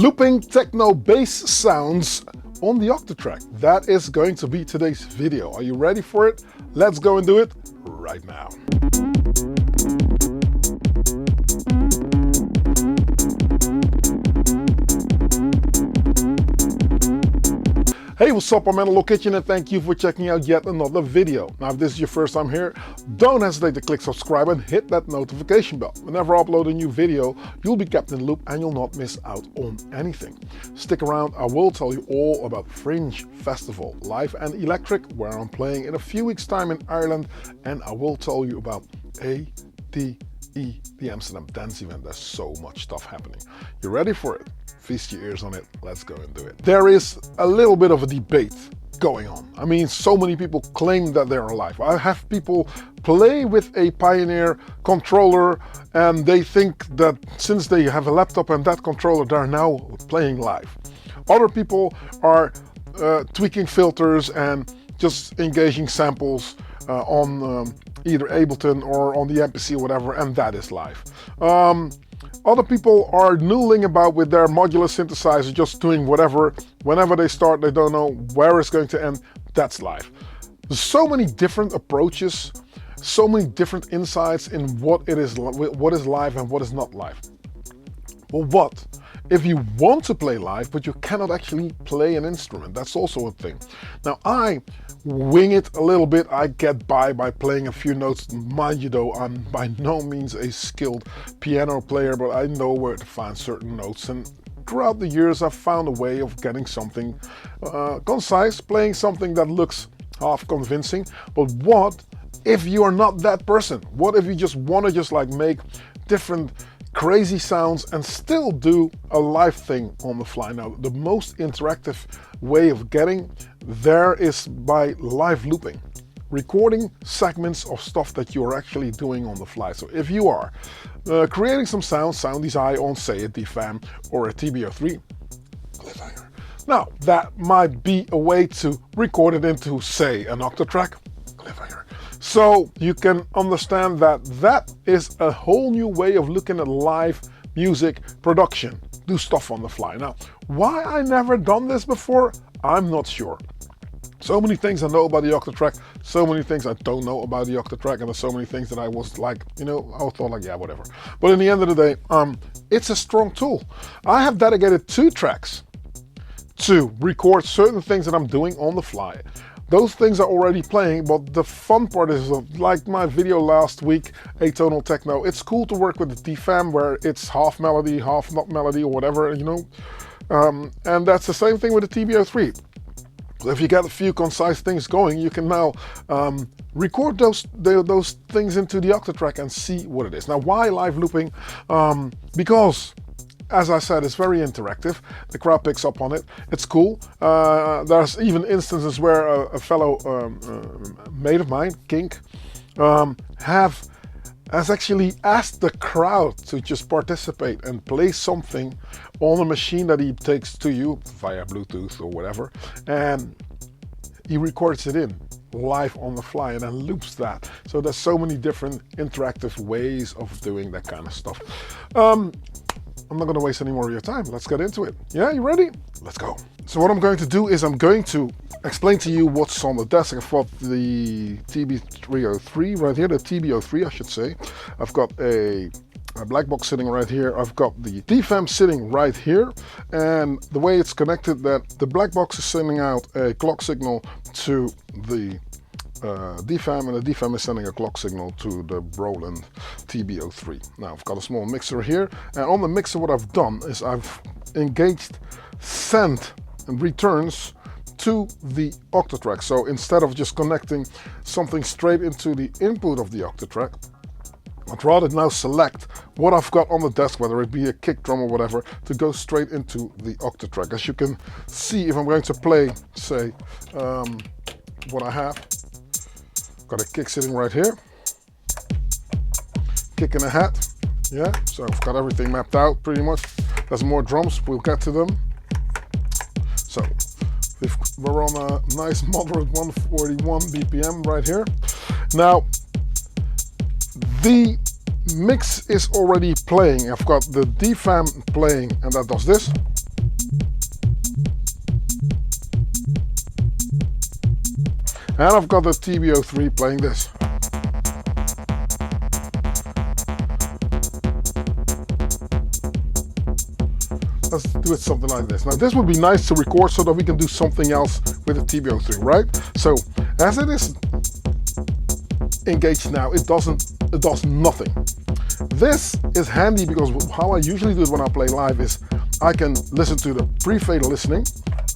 looping techno bass sounds on the Octatrack. That is going to be today's video. Are you ready for it? Let's go and do it right now. Hey, what's up? I'm Analog Kitchen and thank you for checking out yet another video. Now, if this is your first time here, don't hesitate to click subscribe and hit that notification bell. Whenever I upload a new video, you'll be kept in the loop and you'll not miss out on anything. Stick around, I will tell you all about Fringe Festival, Live and Electric, where I'm playing in a few weeks' time in Ireland, and I will tell you about ADE, the Amsterdam Dance Event. There's so much stuff happening. You ready for it? Feast your ears on it. Let's go and do it. There is a little bit of a debate going on. I mean, so many people claim that they're alive. I have people play with a Pioneer controller and they think that since they have a laptop and that controller, they're now playing live. Other people are tweaking filters and just engaging samples on either Ableton or on the MPC or whatever, and that is live. Other people are noodling about with their modular synthesizer, just doing whatever. Whenever they start, they don't know where it's going to end. That's live. There's so many different approaches, so many different insights in what is live and what is not live. Well, what if you want to play live, but you cannot actually play an instrument? That's also a thing. Now, I wing it a little bit. I get by playing a few notes. Mind you though, I'm by no means a skilled piano player, but I know where to find certain notes. And throughout the years, I've found a way of getting something concise, playing something that looks half convincing. But what if you are not that person? What if you just want to like make different crazy sounds and still do a live thing on the fly? Now, the most interactive way of getting there is by live looping, recording segments of stuff that you're actually doing on the fly. So if you are creating some sound design on, say, a DFAM or a TB-03, cliffhanger. Now, that might be a way to record it into, say, an Octatrack, cliffhanger. So you can understand that that is a whole new way of looking at live music production. Do stuff on the fly. Now, why I never done this before, I'm not sure. So many things I know about the Octatrack, so many things I don't know about the Octatrack, and there's so many things that I was like, you know, I thought like, yeah, whatever. But in the end of the day, it's a strong tool. I have dedicated 2 tracks to record certain things that I'm doing on the fly. Those things are already playing, but the fun part is, like my video last week, Atonal Techno, it's cool to work with the DFAM where it's half melody, half not melody or whatever, you know. And that's the same thing with the TB-03. So if you get a few concise things going, you can now record those things into the Octatrack and see what it is. Now, why live looping? Because, as I said, it's very interactive. The crowd picks up on it. It's cool. There's even instances where a fellow mate of mine, Kink, has actually asked the crowd to just participate and play something on a machine that he takes to you via Bluetooth or whatever, and he records it in live on the fly and then loops that. So there's so many different interactive ways of doing that kind of stuff. I'm not going to waste any more of your time. Let's get into it. Yeah, you ready? Let's go. So what I'm going to do is I'm going to explain to you what's on the desk. I've got the TB-303 right here, the TB-03 I should say. I've got a black box sitting right here. I've got the DFAM sitting right here. And the way it's connected, that the black box is sending out a clock signal to the DFAM, and the DFAM is sending a clock signal to the Roland TB-03. Now I've got a small mixer here, and on the mixer what I've done is I've engaged send and returns to the Octatrack. So instead of just connecting something straight into the input of the Octatrack, I'd rather now select what I've got on the desk, whether it be a kick drum or whatever, to go straight into the Octatrack. As you can see, if I'm going to play, say, what I have, got a kick sitting right here, kick and a hat, yeah, so I've got everything mapped out pretty much. There's more drums, we'll get to them. So we're on a nice moderate 141 BPM right here. Now, the mix is already playing. I've got the DFAM playing, and that does this. And I've got the TB03 playing this. Let's do it something like this. Now this would be nice to record so that we can do something else with the TB03, right? So as it is engaged now, it does nothing. This is handy because how I usually do it when I play live is I can listen to the pre-fader listening.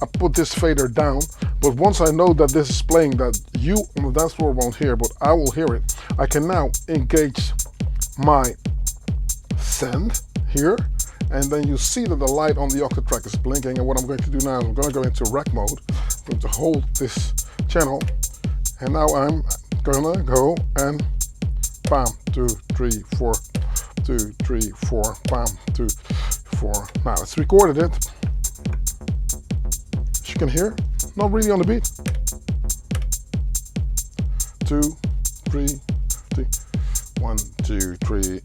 I put this fader down, but once I know that this is playing that you on the dance floor won't hear, but I will hear it, I can now engage my send here, and then you see that the light on the Octatrack is blinking. And what I'm going to do now is I'm going to go into rec mode. I'm going to hold this channel, and now I'm gonna go and bam, 2, 3, 4, 2, 3, 4, bam, 2, 4. Now it's recorded it. As you can hear, not really on the beat. 2, 3, 3, 1, 2, 3,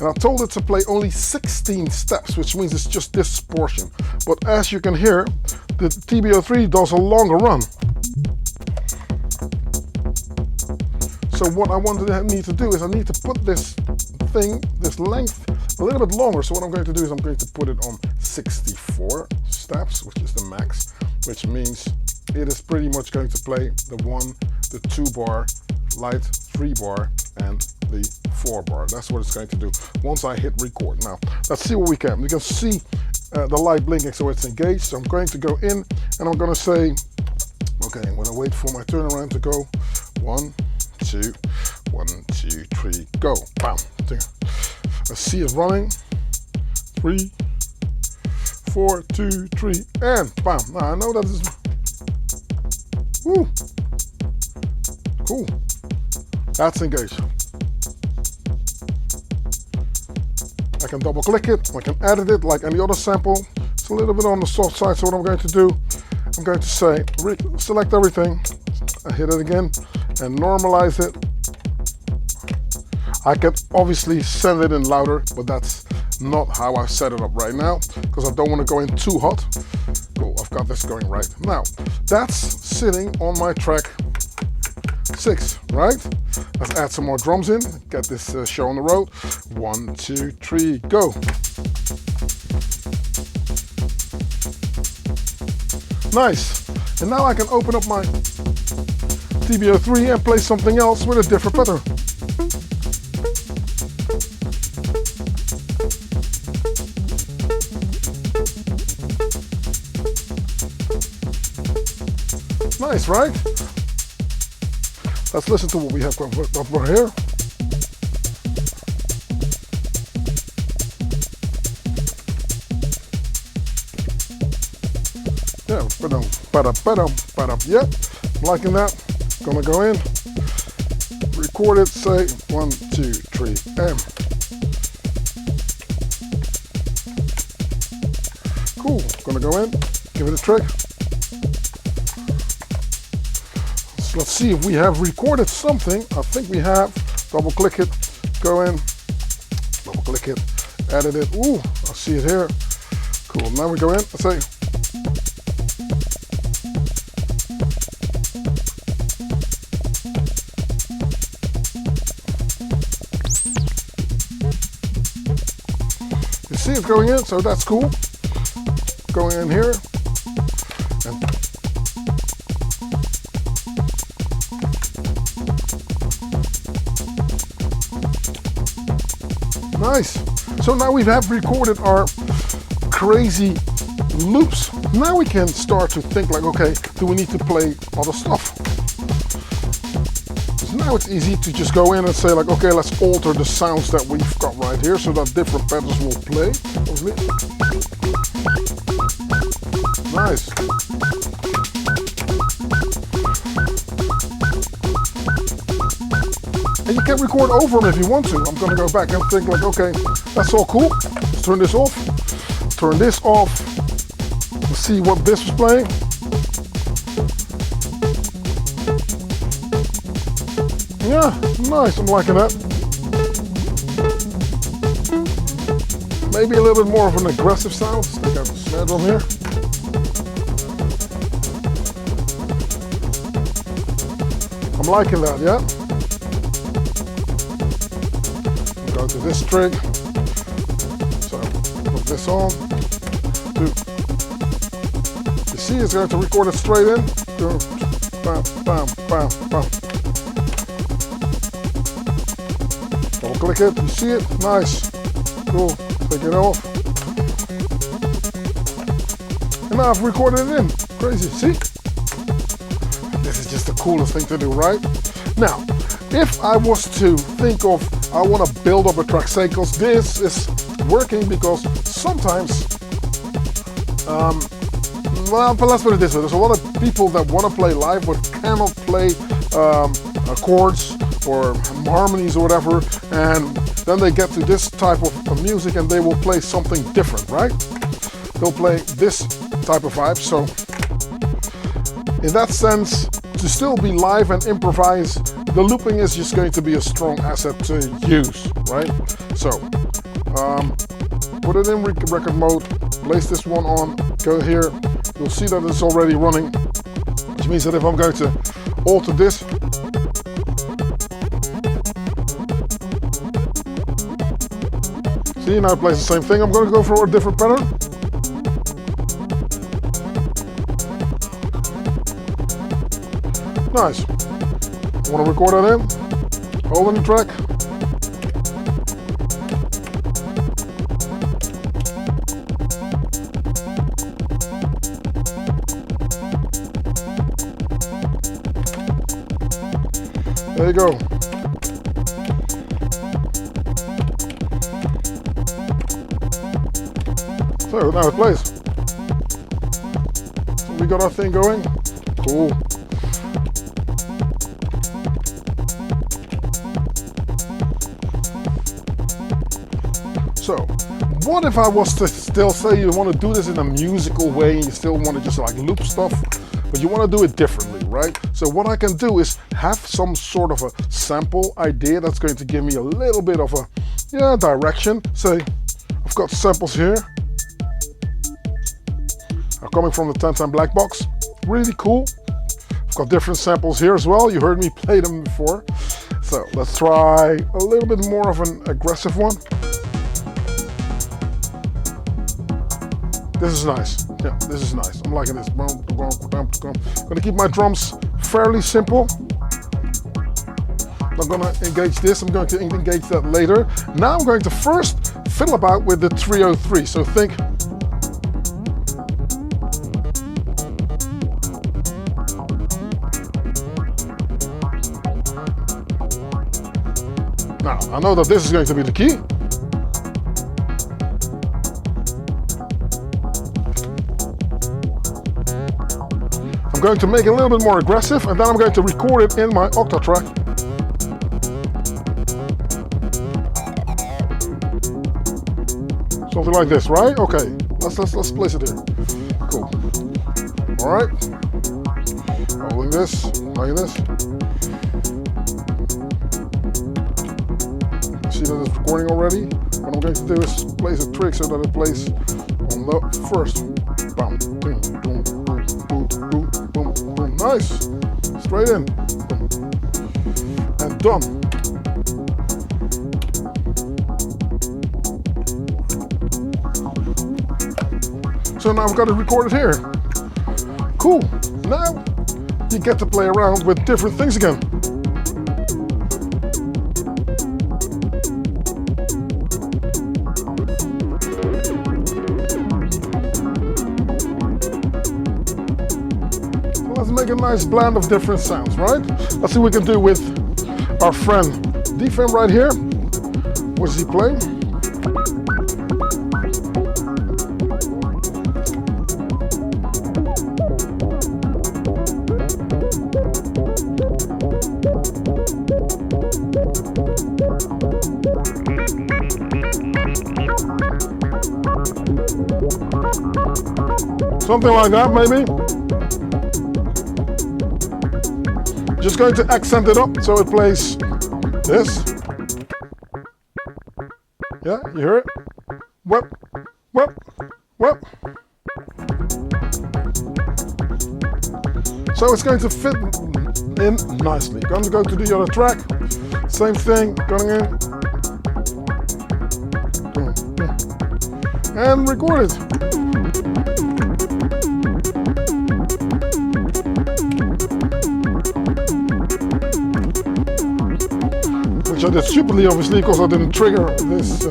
and I told it to play only 16 steps, which means it's just this portion. But as you can hear, the TB03 does a longer run. So what I need to do is I need to put this thing, this length, a little bit longer. So what I'm going to do is I'm going to put it on 64 steps, which is the max, which means it is pretty much going to play the 1, the 2 bar, light 3 bar, and the 4 bar. That's what it's going to do once I hit record. Now let's see what we can. We can see the light blinking, so it's engaged. So I'm going to go in and I'm going to say, okay, I'm going to wait for my turnaround to go. 1, 2, 1, 2, 3, go. Bam. I see it running. 3, 4, 2, 3, and bam. Now I know that is. Woo. Cool. That's engaged. I can double click it, I can edit it like any other sample. It's a little bit on the soft side, so what I'm going to do, I'm going to say, select everything, I hit it again, and normalize it. I can obviously send it in louder, but that's not how I set it up right now, because I don't want to go in too hot. Cool, I've got this going right. Now, that's sitting on my track 6, right? Let's add some more drums in, get this show on the road. 1, 2, 3, go. Nice. And now I can open up my TB03 and play something else with a different pattern. Nice, right? Let's listen to what we have over here. Yeah, yeah, liking that. Gonna go in, record it, say 1, 2, 3, and cool. Gonna go in, give it a trick. Let's see if we have recorded something. I think we have. Double click it, go in, double click it, edit it. Ooh, I see it here. Cool, now we go in, let's say. You see it's going in, so that's cool. Going in here. And nice. So now we have recorded our crazy loops. Now we can start to think like, okay, do we need to play other stuff? So now it's easy to just go in and say like, okay, let's alter the sounds that we've got right here so that different patterns will play. Nice. And you can record over them if you want to. I'm going to go back and think like, okay, that's all cool. Let's turn this off. Turn this off. Let's see what this was playing. Yeah, nice. I'm liking that. Maybe a little bit more of an aggressive sound. Let's take out the snare drum here. I'm liking that, yeah? Go to this trig. So put this on. You see it's going to record it straight in. Bam, bam, bam, bam. Double click it, you see it? Nice. Cool. Take it off. And now I've recorded it in. Crazy, see? This is just the coolest thing to do, right? Now, if I was to think of, I want to build up a track, say, because this is working because sometimes, well, but let's put it this way, there's a lot of people that want to play live but cannot play chords or harmonies or whatever, and then they get to this type of music and they will play something different, right? They'll play this type of vibe. So in that sense, to still be live and improvise, the looping is just going to be a strong asset to use, right? So put it in record mode, place this one on, go here, you'll see that it's already running, which means that if I'm going to alter this, see, now it plays the same thing. I'm going to go for a different pattern. Nice. I want to record that in, holding the track. There you go. So now it plays. So we got our thing going. Cool. So, what if I was to still say you want to do this in a musical way and you still want to just like loop stuff, but you want to do it differently, right? So what I can do is have some sort of a sample idea that's going to give me a little bit of a direction. Say, I've got samples here. Are coming from the 1010 black box. Really cool. I've got different samples here as well. You heard me play them before. So let's try a little bit more of an aggressive one. This is nice. Yeah, this is nice. I'm liking this. I'm gonna keep my drums fairly simple. I'm gonna engage this. I'm going to engage that later. Now I'm going to first fiddle about with the 303. So think. Now, I know that this is going to be the key. I'm going to make it a little bit more aggressive, and then I'm going to record it in my Octatrack. Something like this, right? Okay, let's place it here. Cool. All right. Holding this, like this. See that it's recording already? What I'm going to do is place a trig so that it plays on the first. Bam, boom, boom, boom, boom, boom, boom. Nice. Straight in. Boom. And done. So now I've got it recorded here. Cool. Now you get to play around with different things again. Let's make a nice blend of different sounds, right? Let's see what we can do with our friend DFM right here. What does he play? Something like that, maybe. Just going to accent it up so it plays this. Yeah, you hear it? Whoop, whoop, whoop. So it's going to fit in nicely. Gonna go to the other track, same thing, going in, and record it. Which I did stupidly, obviously, because I didn't trigger this. So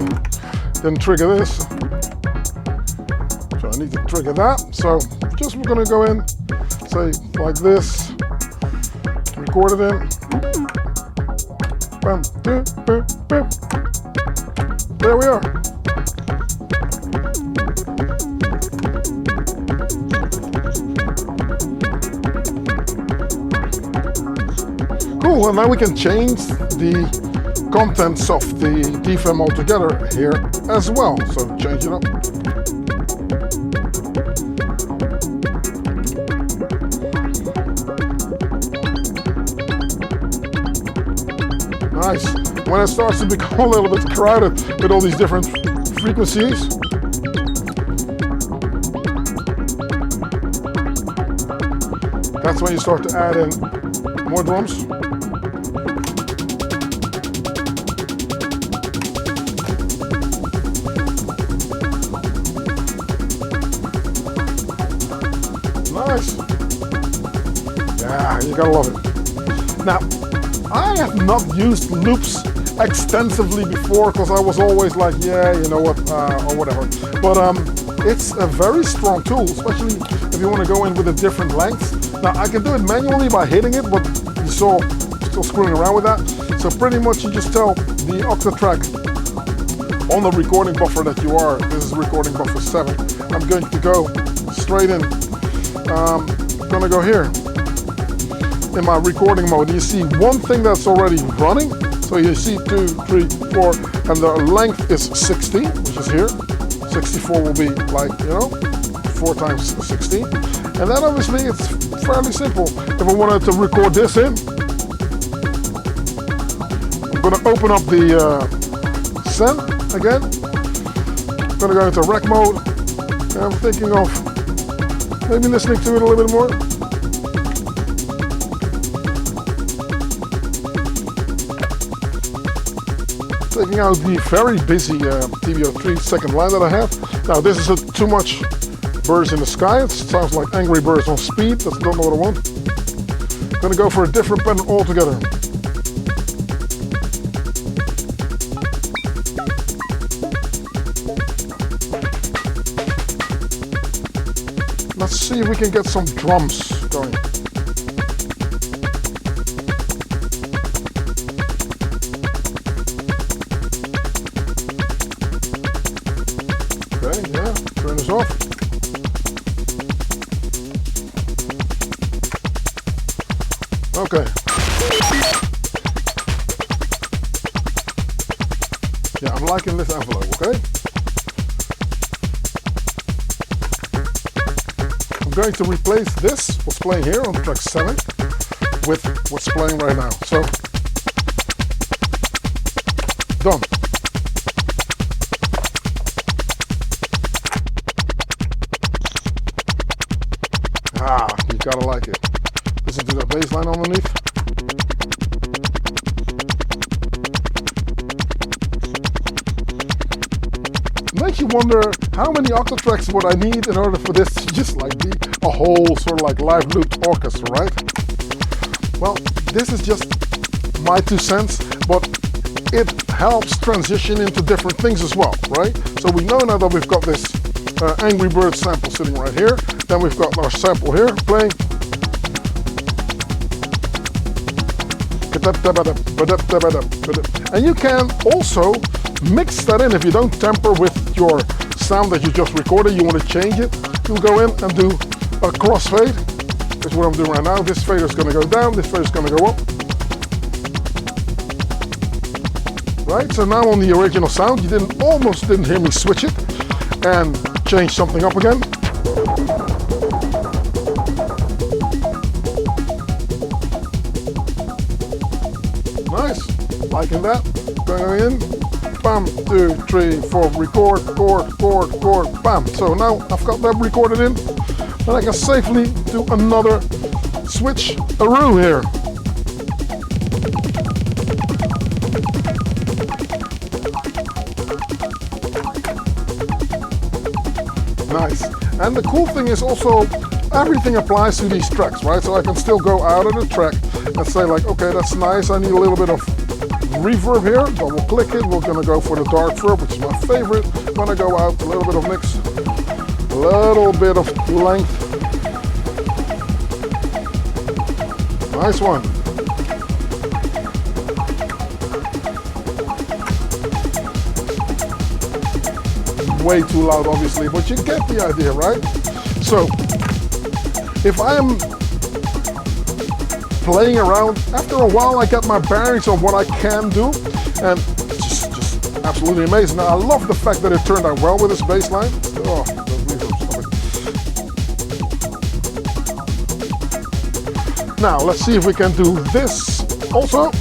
I need to trigger that. So just we're gonna go in, say like this, record it in. Bam, boom, boom, boom. There we are. Cool, and now we can change the contents of the DFM altogether here as well. So change it up. Nice. When it starts to become a little bit crowded with all these different frequencies, that's when you start to add in more drums. Nice. Yeah, you gotta love it. Now, I have not used loops extensively before because I was always like, yeah, you know what, or whatever. But it's a very strong tool, especially if you want to go in with a different length. Now, I can do it manually by hitting it, but you saw still screwing around with that. So pretty much you just tell the Octatrack on the recording buffer that you are, this is recording buffer 7. I'm going to go straight in. I'm gonna go here in my recording mode. You see one thing that's already running. So you see 2, 3, 4, and the length is 60, which is here. 64 will be like, you know, 4 times 16. And then obviously it's fairly simple. If I wanted to record this in, I'm gonna open up the send again. I'm gonna go into rec mode. And I'm thinking of maybe listening to it a little bit more. Taking out the very busy TVO3 second line that I have. Now this is a too much birds in the sky. It sounds like Angry Birds on speed. That's not what I want. I'm gonna go for a different pattern altogether. Let's see if we can get some drums going. Okay, yeah, turn this off. Okay. Yeah, I'm liking this envelope, okay? I'm going to replace this, what's playing here on track 7, with what's playing right now. So, done. Ah, you gotta like it. Listen to the bass line underneath. Makes you wonder how many Octatracks would I need in order for this to just like be a whole sort of like live looped orchestra, right? Well, this is just my 2 cents, but it helps transition into different things as well, right? So we know now that we've got this Angry Bird sample sitting right here. Then we've got our sample here playing. And you can also mix that in. If you don't temper with your sound that you just recorded, you want to change it, you'll go in and do a crossfade. That's what I'm doing right now. This fader is going to go down, this fader is going to go up. Right, so now on the original sound, you almost didn't hear me switch it and change something up again. Nice, liking that. Going in, bam, 2, 3, 4, record, chord, bam. So now I've got that recorded in, and I can safely do another switch-a-roo here. And the cool thing is also everything applies to these tracks, right? So I can still go out of the track and say like, okay, that's nice. I need a little bit of reverb here. Double click it. We're gonna go for the dark verb, which is my favorite. When I go out, a little bit of mix, a little bit of length. Nice one. Way too loud, obviously, but you get the idea, right? So if I am playing around, after a while I get my bearings on what I can do, and it's just absolutely amazing. Now, I love the fact that it turned out well with this bass line. Oh, the reverb, stop it. Now let's see if we can do this also.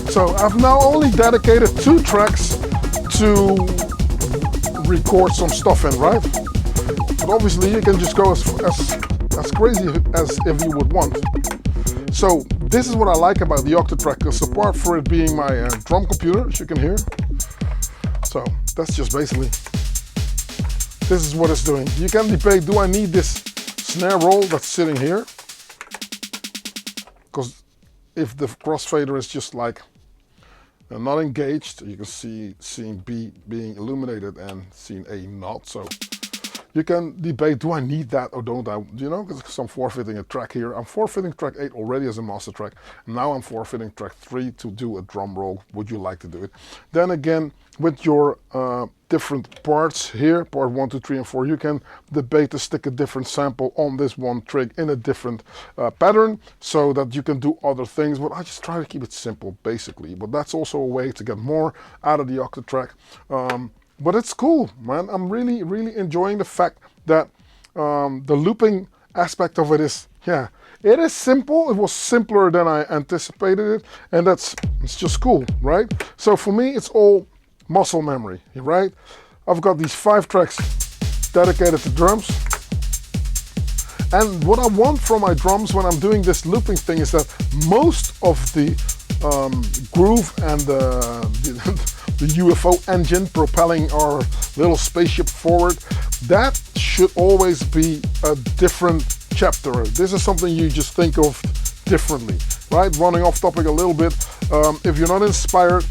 So I've now only dedicated 2 tracks to record some stuff in, right? But obviously you can just go as crazy as if you would want. So this is what I like about the Octatrack, because apart from it being my drum computer, as you can hear. So that's just basically, this is what it's doing. You can debate, do I need this snare roll that's sitting here? Because if the crossfader is just like not engaged, you can see scene B being illuminated and scene A not. So you can debate, do I need that or don't I? You know, because I'm forfeiting a track here. I'm forfeiting track 8 already as a master track. Now I'm forfeiting track 3 to do a drum roll. Would you like to do it? Then again, with your different parts here, part 1, 2, 3, and 4, you can debate to stick a different sample on this one trig in a different pattern so that you can do other things. But I just try to keep it simple, basically. But that's also a way to get more out of the Octatrack. But it's cool, man. I'm really, really enjoying the fact that the looping aspect of it is, yeah, it is simple. It was simpler than I anticipated it, and it's just cool, right? So for me, it's all muscle memory, right? I've got these 5 tracks dedicated to drums. And what I want from my drums when I'm doing this looping thing is that most of the groove and the UFO engine propelling our little spaceship forward, that should always be a different chapter. This is something you just think of differently, right? Running off topic a little bit. If you're not inspired,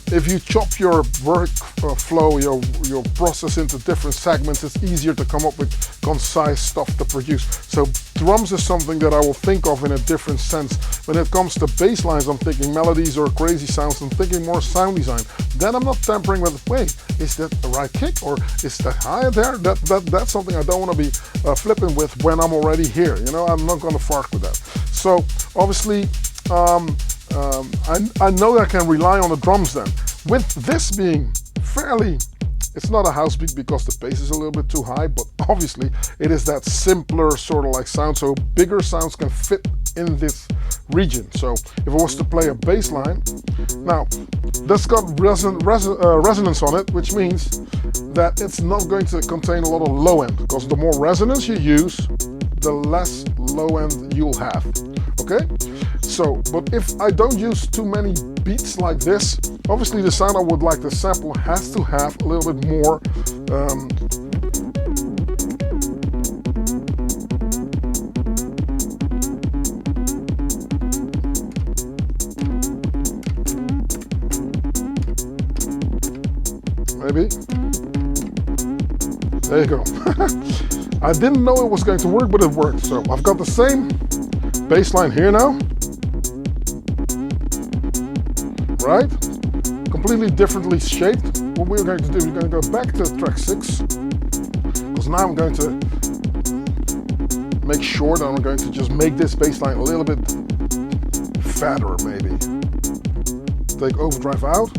if you chop your work flow, your process into different segments, it's easier to come up with concise stuff to produce. So drums is something that I will think of in a different sense. When it comes to bass lines, I'm thinking melodies or crazy sounds. I'm thinking more sound design. Then I'm not tampering with, wait, is that the right kick or is that high there? That's something I don't want to be flipping with when I'm already here. You know, I'm not going to fart with that. So obviously, I know that I can rely on the drums then. With this being fairly, it's not a house beat because the bass is a little bit too high, but obviously it is that simpler sort of like sound, so bigger sounds can fit in this region. So if I was to play a bass line, now that's got resonance on it, which means that it's not going to contain a lot of low end, because the more resonance you use, the less low end you'll have. Okay? So, but if I don't use too many beats like this, obviously the sound I would like to sample has to have a little bit more maybe. There you go. I didn't know it was going to work, but it worked. So I've got the same bass line here now. Right? Completely differently shaped. What we're going to do, we're going to go back to track 6. Because now I'm going to make sure that I'm going to just make this bass line a little bit fatter, maybe. Take overdrive out.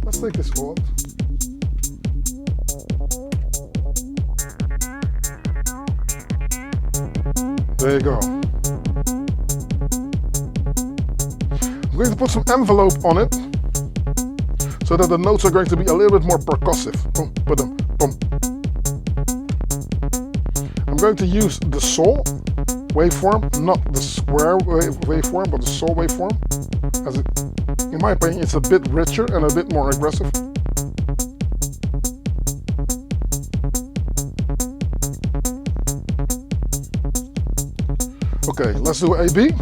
Let's take this out. There you go. I'm going to put some envelope on it so that the notes are going to be a little bit more percussive. Boom, ba-dum, boom. I'm going to use the saw waveform, not the square waveform, but the saw waveform, as it, in my opinion, it's a bit richer and a bit more aggressive. Okay, let's do AB.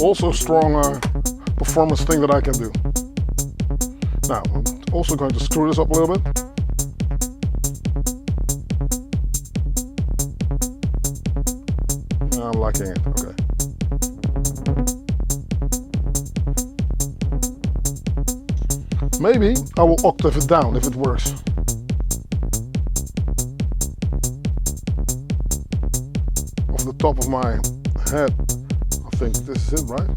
Also strong performance thing that I can do. Now, I'm also going to screw this up a little bit. I'm liking it, okay. Maybe I will octave it down if it works. Off the top of my head, I think this is it, right?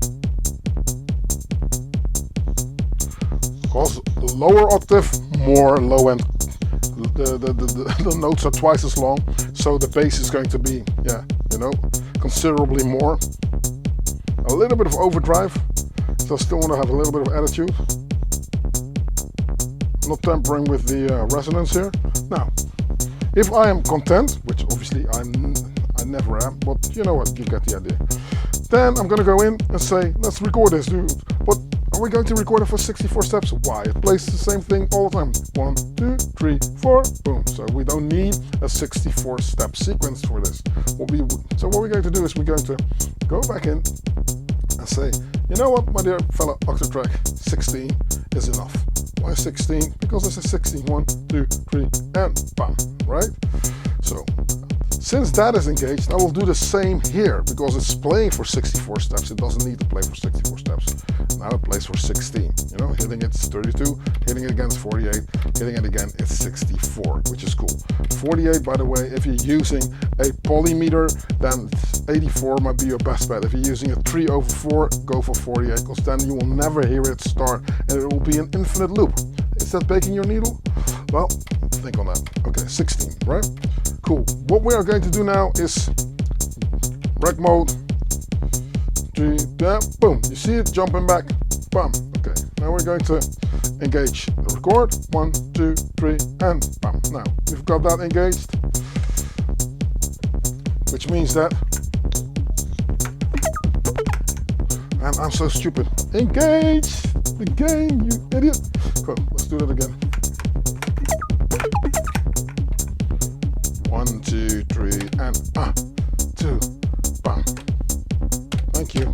Because the lower octave, more low end. The notes are twice as long, so the bass is going to be, yeah, you know, considerably more. A little bit of overdrive, so I still want to have a little bit of attitude. Not tampering with the resonance here. Now, if I am content, which obviously I never am, but you know what, you get the idea. Then I'm gonna go in and say, let's record this, dude. But are we going to record it for 64 steps? Why? It plays the same thing all the time. 1, 2, 3, 4, boom. So we don't need a 64 step sequence for this. So what we're going to do is we're going to go back in and say, you know what, my dear fella Octatrack, 16 is enough. Why 16? Because this is 16. 1, 2, 3, and bam, right? So since that is engaged, I will do the same here because it's playing for 64 steps. It doesn't need to play for 64 steps. Now it plays for 16. You know, hitting it's 32, hitting it again is 48, hitting it again it's 64, which is cool. 48, by the way, if you're using a polymeter, then 84 might be your best bet. If you're using a 3/4, go for 48, because then you will never hear it start and it will be an infinite loop. Is that baking your needle? Well, think on that. Okay, 16, right? Cool. What we are going to do now is rec mode. Boom. You see it jumping back. Bam. Okay. Now we're going to engage the record. 1, 2, 3, and bam. Now we've got that engaged, which means that, and I'm so stupid. Engage the game, you idiot. Cool. Let's do that again. 1, 2, 3, and 2, bam. Thank you.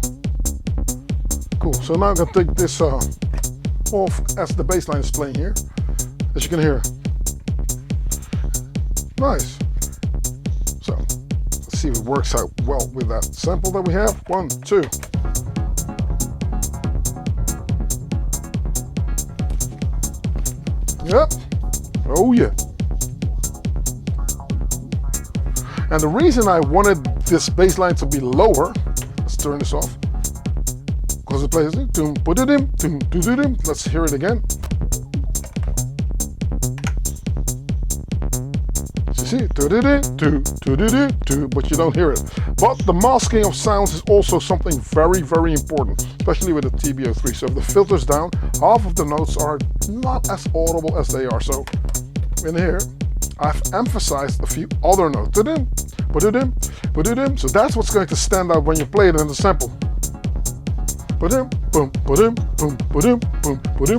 Cool. So now I'm gonna take this off as the bass line is playing here, as you can hear. Nice. So let's see if it works out well with that sample that we have. 1, 2. Yep. Oh yeah. And the reason I wanted this bass line to be lower, let's turn this off, because it plays, let's hear it again. You see, but you don't hear it. But the masking of sounds is also something very, very important, especially with the TB-03. So if the filter's down, half of the notes are not as audible as they are. So in here, I've emphasized a few other notes. So that's what's going to stand out when you play it in the sample.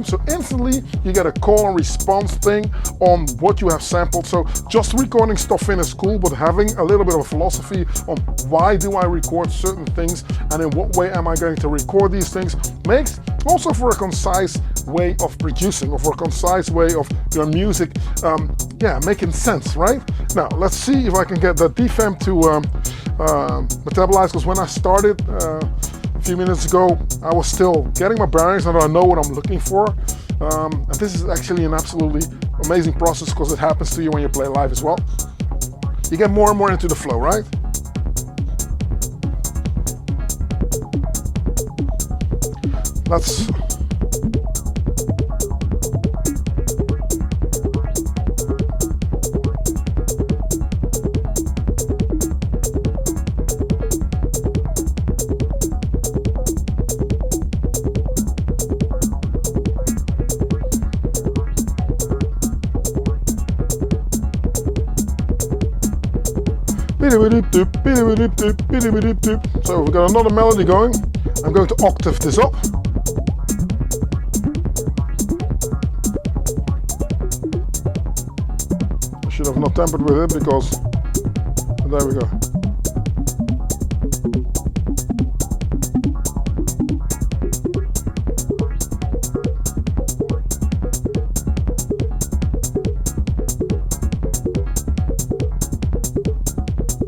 So instantly you get a call and response thing on what you have sampled. So just recording stuff in is cool, but having a little bit of a philosophy on why do I record certain things and in what way am I going to record these things makes also for a concise way of producing, or for a concise way of your music making sense, right? Now let's see if I can get the defam to metabolize, because when I started a few minutes ago, I was still getting my bearings and I know what I'm looking for. And this is actually an absolutely amazing process, because it happens to you when you play live as well. You get more and more into the flow, right? Let's So we've got another melody going. I'm going to octave this up. I should have not tampered with it because there we go.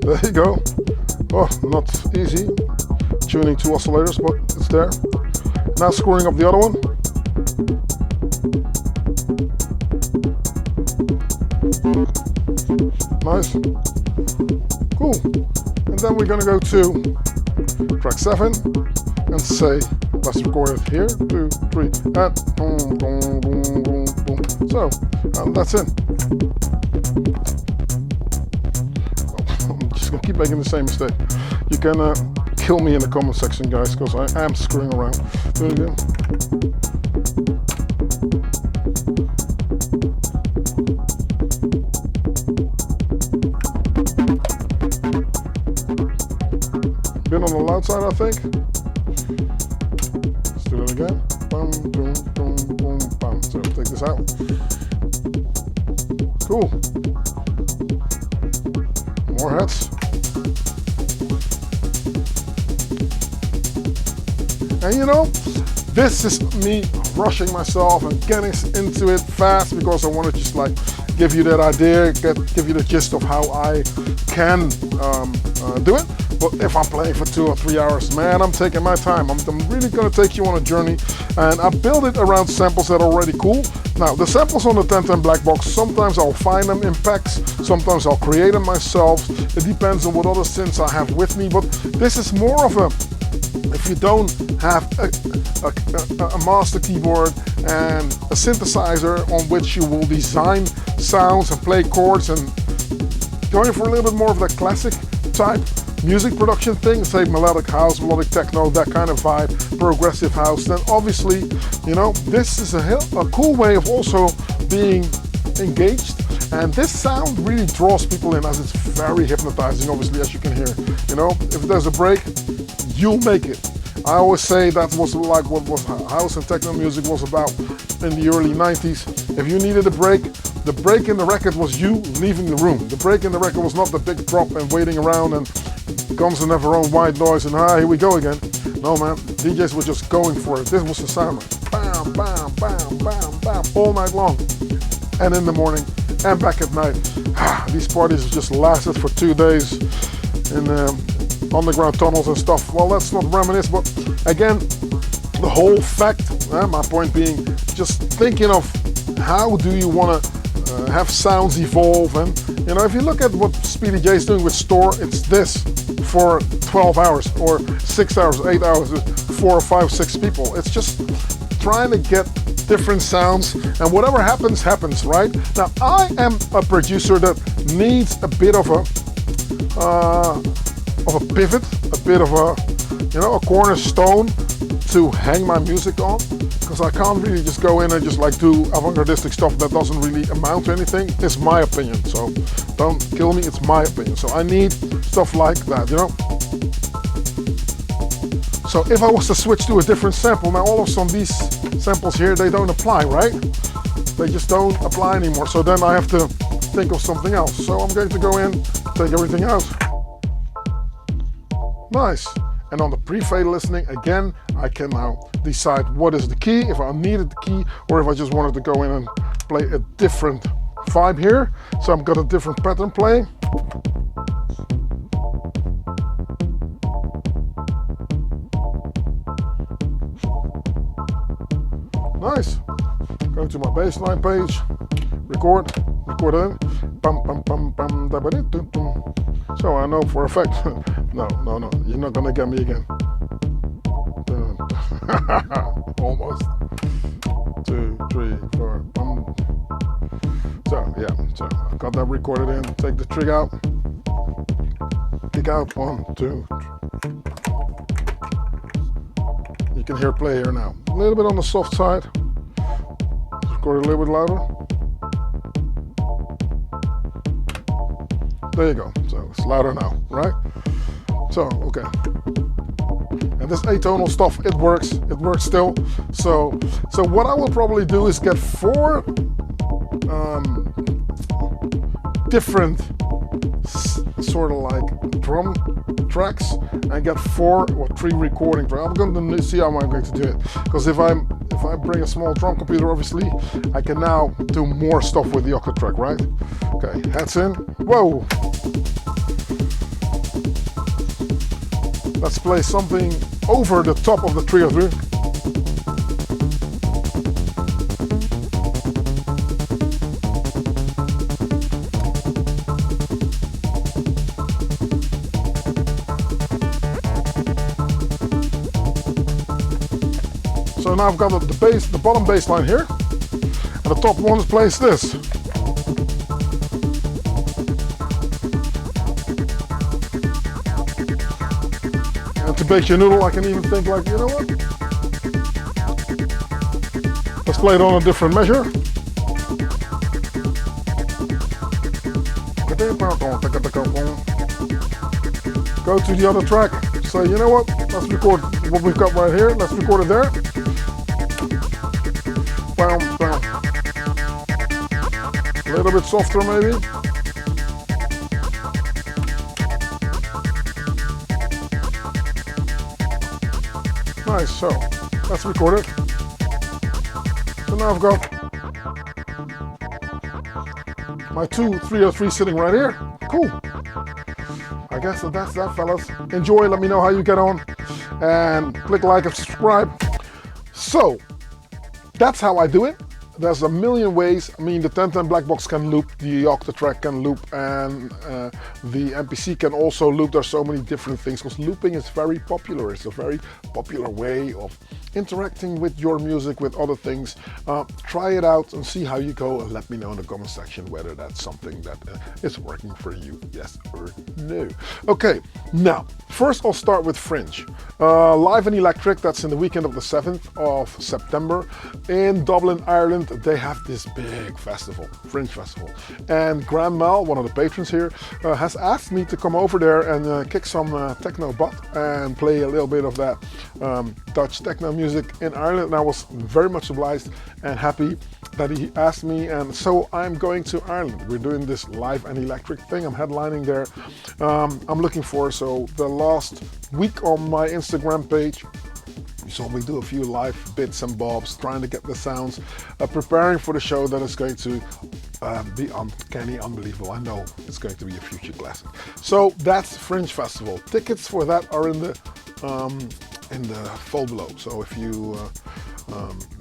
There you go. Oh, not easy tuning two oscillators, but it's there. Now screwing up the other one. Nice. Cool. And then we're gonna go to track 7 and say, let's record it here. 2, 3, and boom, boom, boom, boom, boom. So, and that's it. I'm just gonna keep making the same mistake. You can kill me in the comment section, guys, because I am screwing around. There you go. Been on the loud side, I think. Let's do it again. Bum, boom, boom, boom, bum. So take this out. Cool. More hats. And you know, this is me rushing myself and getting into it fast because I want to just like give you that idea, give you the gist of how I can do it. But if I'm playing for 2 or 3 hours, man, I'm taking my time. I'm really going to take you on a journey, and I build it around samples that are already cool. Now, the samples on the 1010 Black Box, sometimes I'll find them in packs, sometimes I'll create them myself. It depends on what other synths I have with me, but this is more of a, if you don't have a master keyboard and a synthesizer on which you will design sounds and play chords and going for a little bit more of that classic type music production thing, say melodic house, melodic techno, that kind of vibe, progressive house, then obviously, you know, this is a cool way of also being engaged. And this sound really draws people in, as it's very hypnotizing, obviously, as you can hear. You know, if there's a break, you'll make it. I always say that was like what house and techno music was about in the early 90s. If you needed a break, the break in the record was you leaving the room. The break in the record was not the big drop and waiting around and guns and have our own white noise and here we go again. No, man, DJs were just going for it. This was the sound, like, bam, bam, bam, bam, bam, all night long, and in the morning and back at night. These parties just lasted for 2 days in underground tunnels and stuff. Well, let's not reminisce, but again, the whole fact, my point being, just thinking of how do you want to have sounds evolve. And you know, if you look at what Speedy J is doing with Store, it's this for 12 hours or 6 hours, 8 hours, 4 or 5, 6 people. It's just trying to get different sounds, and whatever happens, happens, right? Now, I am a producer that needs a bit of a pivot, a bit of a, you know, a cornerstone to hang my music on, because I can't really just go in and just like do avant-gardistic stuff that doesn't really amount to anything. It's my opinion, so don't kill me, it's my opinion. So I need stuff like that, you know? So if I was to switch to a different sample, now all of a sudden these samples here, they don't apply, right? They just don't apply anymore. So then I have to think of something else. So I'm going to go in, take everything out. Nice. And on the pre-fade listening, again, I can now decide what is the key, if I needed the key, or if I just wanted to go in and play a different vibe here. So I've got a different pattern playing. Nice. Go to my bassline page, record in. Bum, bum, bum, bum, da, ba, dum, dum. So I know for a fact, no, you're not gonna get me again. Almost. 2, 3, 4, bum. So yeah, so I've got that recorded in. Take the trig out. Kick out, 1, 2. You can hear play here now. A little bit on the soft side. Record it a little bit louder. There you go. So It's louder now, right? So, okay. And this atonal stuff, it works still. So what I will probably do is get 4 different sort of like drum tracks and get 4 or 3 recording tracks. I'm going to see how I'm going to do it, because if I bring a small drum computer, obviously I can now do more stuff with the Octatrack, right? Okay, heads in. Whoa! Let's play something over the top of the 303. So now I've got the bass, the bottom bass line here, and the top one plays this. And to bake your noodle, I can even think like, you know what? Let's play it on a different measure. Go to the other track. Say, you know what? Let's record what we've got right here. Let's record it there. Bam, bam. A little bit softer maybe. Nice, so let's record it. So now I've got my 303 sitting right here. Cool. I guess that's that, fellas. Enjoy, let me know how you get on, and click like and subscribe. So that's how I do it. There's a million ways. I mean, the 1010 black box can loop, the Octatrack can loop, and the MPC can also loop. There's so many different things, because looping is very popular. It's a very popular way of interacting with your music, with other things. Try it out and see how you go, and let me know in the comment section whether that's something that is working for you, yes or no. Okay, now first I'll start with Fringe. Live and Electric, that's in the weekend of the 7th of September in Dublin, Ireland. They have this big festival, Fringe Festival, and Graham Mal, one of the patrons here, has asked me to come over there and kick some techno butt and play a little bit of that Dutch techno music in Ireland, and I was very much obliged and happy that he asked me, and so I'm going to Ireland. We're doing this Live and Electric thing. I'm headlining there. I'm looking for, so the last week on my Instagram page, you saw me do a few live bits and bobs, trying to get the sounds, preparing for the show that is going to be uncanny, unbelievable. I know it's going to be a future classic. So that's Fringe Festival. Tickets for that are in the fold below. So if you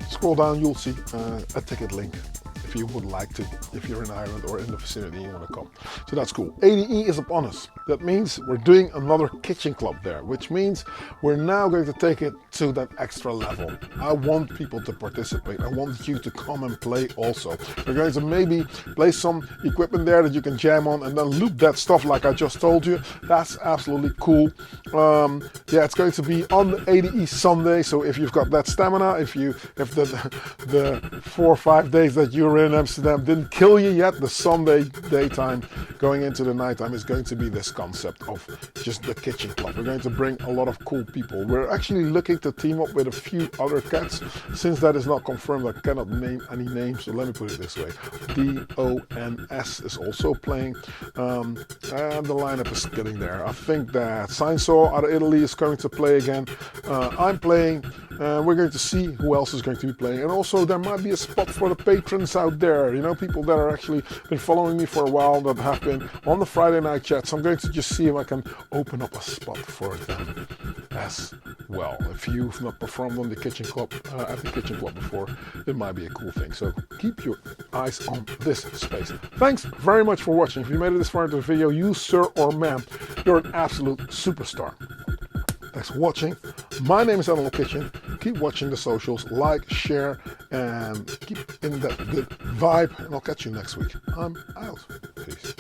scroll down, you'll see a ticket link if you would like to, if you're in Ireland or in the vicinity and you want to come. So that's cool. ADE is upon us. That means we're doing another kitchen club there, which means we're now going to take it to that extra level. I want people to participate. I want you to come and play also. We're going to maybe play some equipment there that you can jam on and then loop that stuff like I just told you. That's absolutely cool. Yeah, it's going to be on the ADE Sunday. So if you've got that stamina, if the 4 or 5 days that you're in Amsterdam didn't kill you yet, the Sunday daytime going into the nighttime is going to be this concept of just the kitchen club. We're going to bring a lot of cool people. We're actually looking to team up with a few other cats. Since that is not confirmed, I cannot name any names, so let me put it this way. DONS is also playing, and the lineup is getting there. I think that Sainsaw out of Italy is going to play again. I'm playing, we're going to see who else is going to be playing, and also there might be a spot for the patrons out there, you know, people that are actually been following me for a while, that have been on the Friday night chats. I'm going to just see if I can open up a spot for them as well. If you've not performed on the kitchen club, at the kitchen club before, it might be a cool thing. So keep your eyes on this space. Thanks very much for watching. If you made it this far into the video, you sir or ma'am, you're an absolute superstar. Thanks for watching. My name is Animal Kitchen. Keep watching the socials, like, share, and keep in that good vibe. And I'll catch you next week. I'm out. Peace.